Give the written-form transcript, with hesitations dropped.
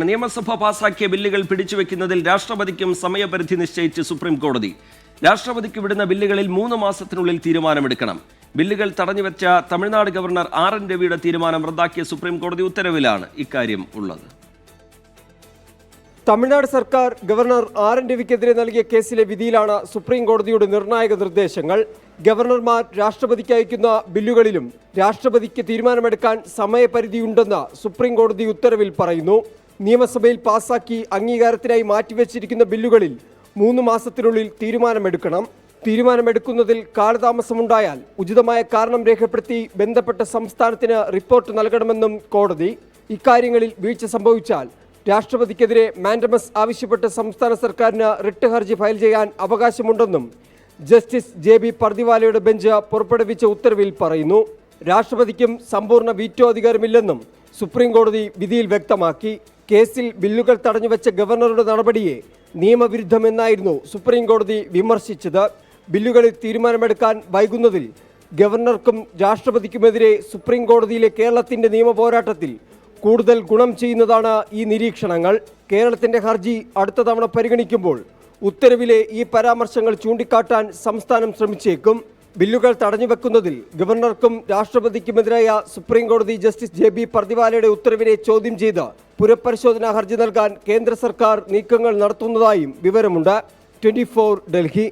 നിയമസഭ പാസാക്കിയ ബില്ലുകൾ പിടിച്ചുവെക്കുന്നതിൽ രാഷ്ട്രപതിക്കും സമയപരിധി നിശ്ചയിച്ച് സുപ്രീം കോടതി. രാഷ്ട്രപതിക്ക് വിടുന്ന ബില്ലുകളിൽ 3 മാസത്തിനുള്ളിൽ തീരുമാനമെടുക്കണം. ബില്ലുകൾ തടഞ്ഞുവെച്ച തമിഴ്നാട് ഗവർണർ RN രവിയുടെ തീരുമാനം റദ്ദാക്കിയ സുപ്രീം കോടതി ഉത്തരവിലാണ് ഇക്കാര്യം ഉള്ളത്. തമിഴ്നാട് സർക്കാർ ഗവർണർ RN രവിക്കെതിരെ നൽകിയ കേസിലെ വിധിയിലാണ് സുപ്രീം കോടതിയുടെ നിർണായക നിർദ്ദേശങ്ങൾ. ഗവർണർമാർ രാഷ്ട്രപതിക്ക് അയക്കുന്ന ബില്ലുകളിലും രാഷ്ട്രപതിക്ക് തീരുമാനമെടുക്കാൻ സമയപരിധിയുണ്ടെന്ന് സുപ്രീം കോടതി ഉത്തരവിൽ പറയുന്നു. നിയമസഭയിൽ പാസാക്കി അംഗീകാരത്തിനായി മാറ്റിവെച്ചിരിക്കുന്ന ബില്ലുകളിൽ 3 മാസത്തിനുള്ളിൽ തീരുമാനമെടുക്കണം. തീരുമാനമെടുക്കുന്നതിൽ കാലതാമസമുണ്ടായാൽ ഉചിതമായ കാരണം രേഖപ്പെടുത്തി ബന്ധപ്പെട്ട സംസ്ഥാനത്തിന് റിപ്പോർട്ട് നൽകണമെന്നും കോടതി. ഇക്കാര്യങ്ങളിൽ വീഴ്ച സംഭവിച്ചാൽ രാഷ്ട്രപതിക്കെതിരെ മാൻഡമസ് ആവശ്യപ്പെട്ട് സംസ്ഥാന സർക്കാരിന് റിട്ട് ഹർജി ഫയൽ ചെയ്യാൻ അവകാശമുണ്ടെന്നും ജസ്റ്റിസ് JB പർദിവാലയുടെ ബെഞ്ച് പുറപ്പെടുവിച്ച ഉത്തരവിൽ പറയുന്നു. രാഷ്ട്രപതിക്കും സമ്പൂർണ്ണ വീറ്റോ അധികാരമില്ലെന്നും സുപ്രീം കോടതി വിധിയിൽ വ്യക്തമാക്കി. കേസിൽ ബില്ലുകൾ തടഞ്ഞുവെച്ച ഗവർണറുടെ നടപടിയെ നിയമവിരുദ്ധമെന്നായിരുന്നു സുപ്രീം കോടതി വിമർശിച്ചത്. ബില്ലുകളിൽ തീരുമാനമെടുക്കാൻ വൈകുന്നതിൽ ഗവർണർക്കും രാഷ്ട്രപതിക്കുമെതിരെ സുപ്രീം കോടതിയിലെ കേരളത്തിന്റെ നിയമ പോരാട്ടത്തിൽ കൂടുതൽ ഗുണം ചെയ്യുന്നതാണ് ഈ നിരീക്ഷണങ്ങൾ. കേരളത്തിന്റെ ഹർജി അടുത്ത തവണ പരിഗണിക്കുമ്പോൾ ഉത്തരവിലെ ഈ പരാമർശങ്ങൾ ചൂണ്ടിക്കാട്ടാൻ സംസ്ഥാനം ശ്രമിച്ചേക്കും. ബില്ലുകൾ തടഞ്ഞുവെക്കുന്നതിൽ ഗവർണർക്കും രാഷ്ട്രപതിക്കുമെതിരായ സുപ്രീം കോടതി ജസ്റ്റിസ് JB പർദിവാലയുടെ ഉത്തരവിനെ ചോദ്യം ചെയ്ത് പുനഃപരിശോധനാ ഹർജി നൽകാൻ കേന്ദ്ര സർക്കാർ നീക്കങ്ങൾ നടത്തുന്നതായും വിവരമുണ്ട്. 24 ഡൽഹി.